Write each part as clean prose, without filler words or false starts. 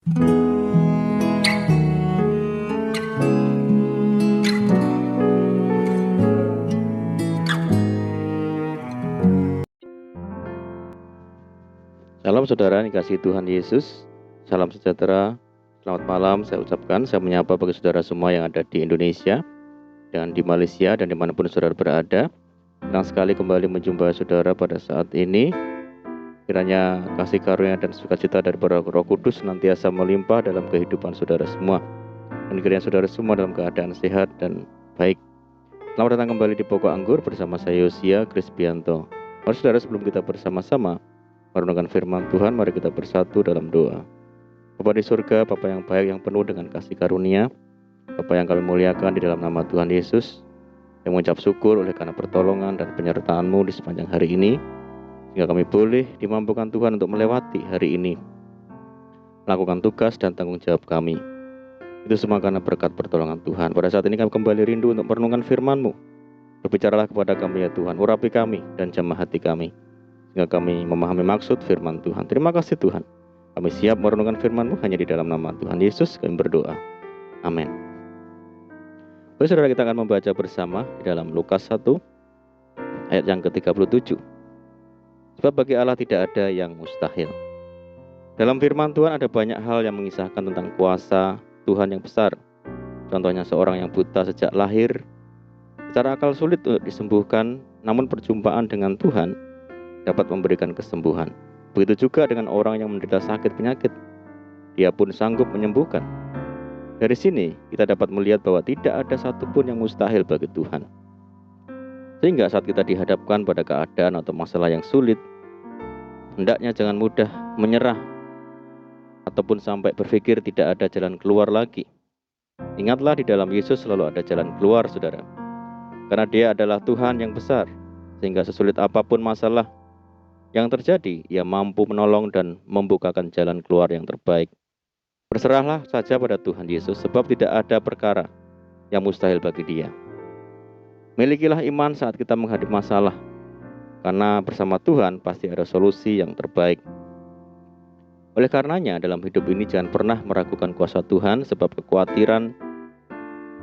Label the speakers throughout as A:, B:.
A: Salam saudara yang dikasihi Tuhan Yesus. Salam sejahtera. Selamat malam saya ucapkan. Saya menyapa bagi saudara semua yang ada di Indonesia dan di Malaysia dan dimanapun saudara berada. Senang sekali kembali menjumpai saudara pada saat ini. Kiranya kasih karunia dan sukacita dari Roh Kudus senantiasa melimpah dalam kehidupan saudara semua. Dan kiranya saudara semua dalam keadaan sehat dan baik. Selamat datang kembali di Pokok Anggur bersama saya Yosia Krispianto. Mari saudara, sebelum kita bersama-sama merenungkan firman Tuhan, mari kita bersatu dalam doa. Bapa di surga, Bapa yang baik, yang penuh dengan kasih karunia, Bapa yang kami muliakan di dalam nama Tuhan Yesus, yang mengucap syukur oleh karena pertolongan dan penyertaan-Mu di sepanjang hari ini, sehingga kami boleh dimampukan Tuhan untuk melewati hari ini, melakukan tugas dan tanggung jawab kami. Itu semua karena berkat pertolongan Tuhan. Pada saat ini kami kembali rindu untuk merenungkan firman-Mu. Berbicaralah kepada kami ya Tuhan, urapi kami dan jamah hati kami, sehingga kami memahami maksud firman Tuhan. Terima kasih Tuhan. Kami siap merenungkan firman-Mu hanya di dalam nama Tuhan Yesus kami berdoa. Amin. Baik saudara, kita akan membaca bersama di dalam Lukas 1 ayat yang ke-37. Sebab bagi Allah tidak ada yang mustahil. Dalam firman Tuhan ada banyak hal yang mengisahkan tentang kuasa Tuhan yang besar. Contohnya seorang yang buta sejak lahir, secara akal sulit untuk disembuhkan, namun perjumpaan dengan Tuhan dapat memberikan kesembuhan. Begitu juga dengan orang yang menderita sakit penyakit, dia pun sanggup menyembuhkan. Dari sini kita dapat melihat bahwa tidak ada satupun yang mustahil bagi Tuhan. Sehingga saat kita dihadapkan pada keadaan atau masalah yang sulit, hendaknya jangan mudah menyerah ataupun sampai berpikir tidak ada jalan keluar lagi. Ingatlah, di dalam Yesus selalu ada jalan keluar saudara. Karena Dia adalah Tuhan yang besar, sehingga sesulit apapun masalah yang terjadi, Ia mampu menolong dan membukakan jalan keluar yang terbaik. Berserahlah saja pada Tuhan Yesus, sebab tidak ada perkara yang mustahil bagi Dia. Milikilah iman saat kita menghadapi masalah, karena bersama Tuhan pasti ada solusi yang terbaik. Oleh karenanya, dalam hidup ini jangan pernah meragukan kuasa Tuhan, sebab kekhawatiran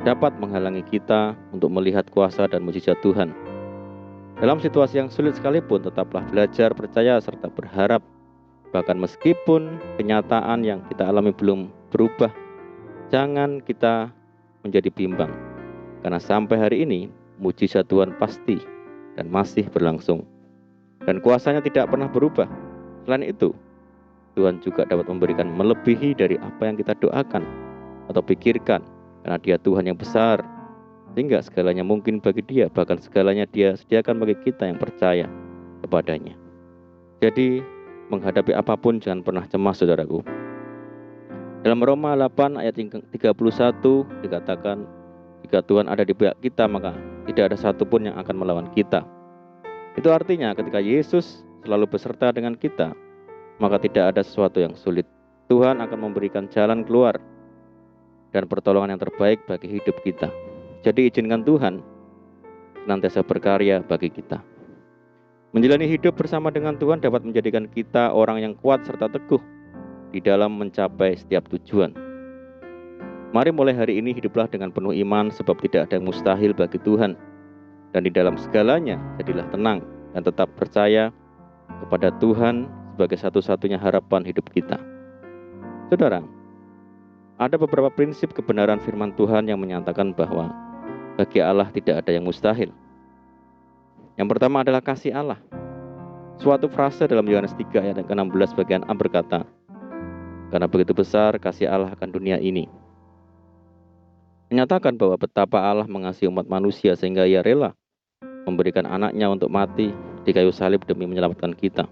A: dapat menghalangi kita untuk melihat kuasa dan mukjizat Tuhan. Dalam situasi yang sulit sekalipun, tetaplah belajar, percaya, serta berharap. Bahkan meskipun kenyataan yang kita alami belum berubah, jangan kita menjadi bimbang. Karena sampai hari ini, mukjizat Tuhan pasti dan masih berlangsung. Dan kuasanya tidak pernah berubah. Selain itu, Tuhan juga dapat memberikan melebihi dari apa yang kita doakan atau pikirkan. Karena Dia Tuhan yang besar, sehingga segalanya mungkin bagi Dia, bahkan segalanya Dia sediakan bagi kita yang percaya kepadanya. Jadi menghadapi apapun jangan pernah cemas saudaraku. Dalam Roma 8 ayat 31 dikatakan, jika Tuhan ada di pihak kita, maka tidak ada satupun yang akan melawan kita. Itu artinya ketika Yesus selalu beserta dengan kita, maka tidak ada sesuatu yang sulit. Tuhan akan memberikan jalan keluar dan pertolongan yang terbaik bagi hidup kita. Jadi izinkan Tuhan senantiasa berkarya bagi kita. Menjalani hidup bersama dengan Tuhan dapat menjadikan kita orang yang kuat serta teguh di dalam mencapai setiap tujuan. Mari mulai hari ini hiduplah dengan penuh iman, sebab tidak ada yang mustahil bagi Tuhan. Dan di dalam segalanya jadilah tenang dan tetap percaya kepada Tuhan sebagai satu-satunya harapan hidup kita. Saudara, ada beberapa prinsip kebenaran firman Tuhan yang menyatakan bahwa bagi Allah tidak ada yang mustahil. Yang pertama adalah kasih Allah. Suatu frase dalam Yohanes 3 ayat ke-16 bagian A berkata, karena begitu besar kasih Allah akan dunia ini. Menyatakan bahwa betapa Allah mengasihi umat manusia sehingga Ia rela memberikan anaknya untuk mati di kayu salib demi menyelamatkan kita.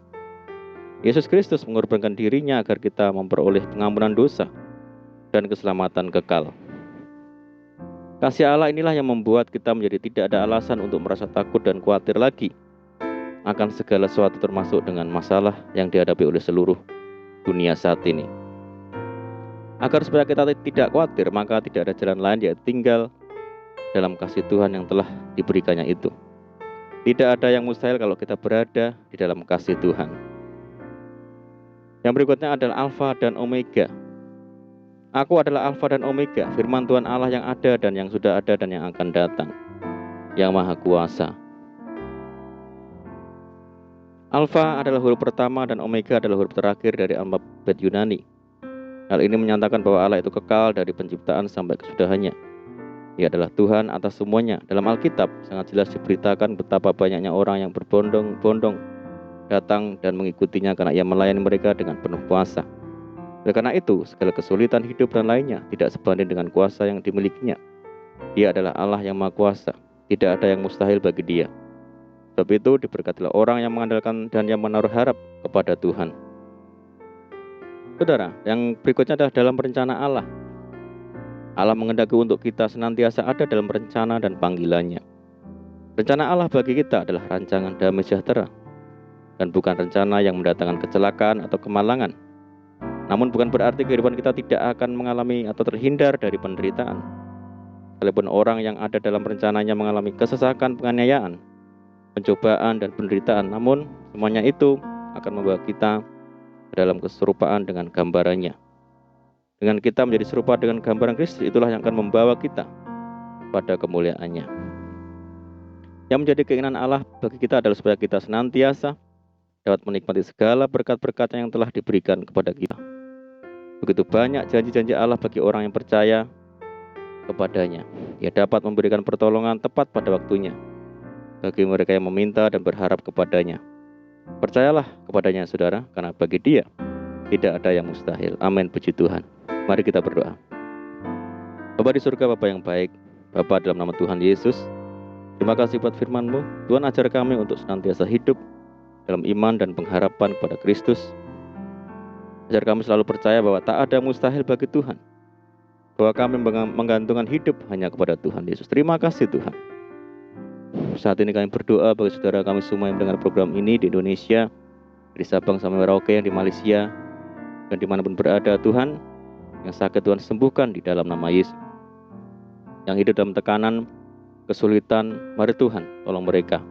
A: Yesus Kristus mengorbankan dirinya agar kita memperoleh pengampunan dosa dan keselamatan kekal. Kasih Allah inilah yang membuat kita menjadi tidak ada alasan untuk merasa takut dan khawatir lagi akan segala sesuatu, termasuk dengan masalah yang dihadapi oleh seluruh dunia saat ini. Agar supaya kita tidak khawatir, maka tidak ada jalan lain yaitu tinggal dalam kasih Tuhan yang telah diberikannya itu. Tidak ada yang mustahil kalau kita berada di dalam kasih Tuhan. Yang berikutnya adalah Alfa dan Omega. Aku adalah Alfa dan Omega, firman Tuhan Allah yang ada dan yang sudah ada dan yang akan datang, yang Maha Kuasa. Alfa adalah huruf pertama dan Omega adalah huruf terakhir dari alfabet Yunani. Hal ini menyatakan bahwa Allah itu kekal dari penciptaan sampai kesudahannya. Ia adalah Tuhan atas semuanya. Dalam Alkitab sangat jelas diberitakan betapa banyaknya orang yang berbondong-bondong datang dan mengikutinya karena ia melayani mereka dengan penuh kuasa. Oleh karena itu, segala kesulitan hidup dan lainnya tidak sebanding dengan kuasa yang dimilikinya. Dia adalah Allah yang Maha Kuasa. Tidak ada yang mustahil bagi Dia. Sebab itu diberkatilah orang yang mengandalkan dan yang menaruh harap kepada Tuhan. Saudara, yang berikutnya adalah dalam rencana Allah. Allah menghendaki untuk kita senantiasa ada dalam rencana dan panggilannya. Rencana Allah bagi kita adalah rancangan damai sejahtera, dan bukan rencana yang mendatangkan kecelakaan atau kemalangan. Namun bukan berarti kehidupan kita tidak akan mengalami atau terhindar dari penderitaan. Sekalipun orang yang ada dalam rencananya mengalami kesesakan, penganiayaan, pencobaan, dan penderitaan, namun semuanya itu akan membawa kita dalam keserupaan dengan gambarannya. Dengan kita menjadi serupa dengan gambaran Kristus, itulah yang akan membawa kita pada kemuliaannya. Yang menjadi keinginan Allah bagi kita adalah supaya kita senantiasa dapat menikmati segala berkat-berkat yang telah diberikan kepada kita. Begitu banyak janji-janji Allah bagi orang yang percaya kepadanya. Ia dapat memberikan pertolongan tepat pada waktunya bagi mereka yang meminta dan berharap kepadanya. Percayalah kepadanya, saudara, karena bagi Dia tidak ada yang mustahil. Amin, puji Tuhan. Mari kita berdoa. Bapa di surga, Bapa yang baik, Bapa dalam nama Tuhan Yesus, terima kasih buat firman-Mu. Tuhan, ajar kami untuk senantiasa hidup dalam iman dan pengharapan kepada Kristus. Ajar kami selalu percaya bahwa tak ada mustahil bagi Tuhan, bahwa kami menggantungkan hidup hanya kepada Tuhan Yesus. Terima kasih Tuhan. Saat ini kami berdoa bagi saudara kami semua yang mendengar program ini di Indonesia, dari Sabang sampai Merauke, yang di Malaysia, dan dimanapun berada. Tuhan, yang sakit Tuhan sembuhkan di dalam nama Yesus. Yang hidup dalam tekanan, kesulitan, mari Tuhan tolong mereka,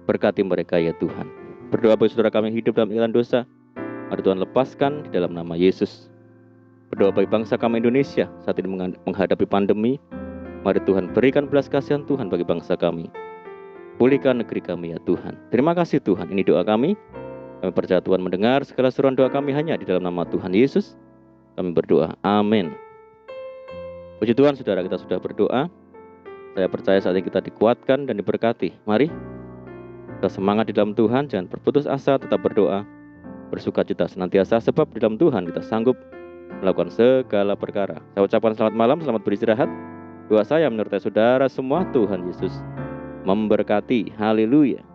A: berkati mereka ya Tuhan. Berdoa bagi saudara kami yang hidup dalam ikatan dosa, mari Tuhan lepaskan di dalam nama Yesus. Berdoa bagi bangsa kami Indonesia saat ini menghadapi pandemi, mari Tuhan berikan belas kasihan Tuhan bagi bangsa kami. Pulihkan negeri kami ya Tuhan. Terima kasih Tuhan, ini doa kami. Kami percaya Tuhan mendengar segala seruan doa kami hanya di dalam nama Tuhan Yesus. Kami berdoa, amin. Puji Tuhan, saudara, kita sudah berdoa. Saya percaya saat ini kita dikuatkan dan diberkati. Mari kita semangat di dalam Tuhan, jangan berputus asa, tetap berdoa, bersukacita senantiasa, sebab di dalam Tuhan kita sanggup melakukan segala perkara. Saya ucapkan selamat malam, selamat beristirahat. Doa saya menyertai saudara semua. Tuhan Yesus memberkati. Haleluya.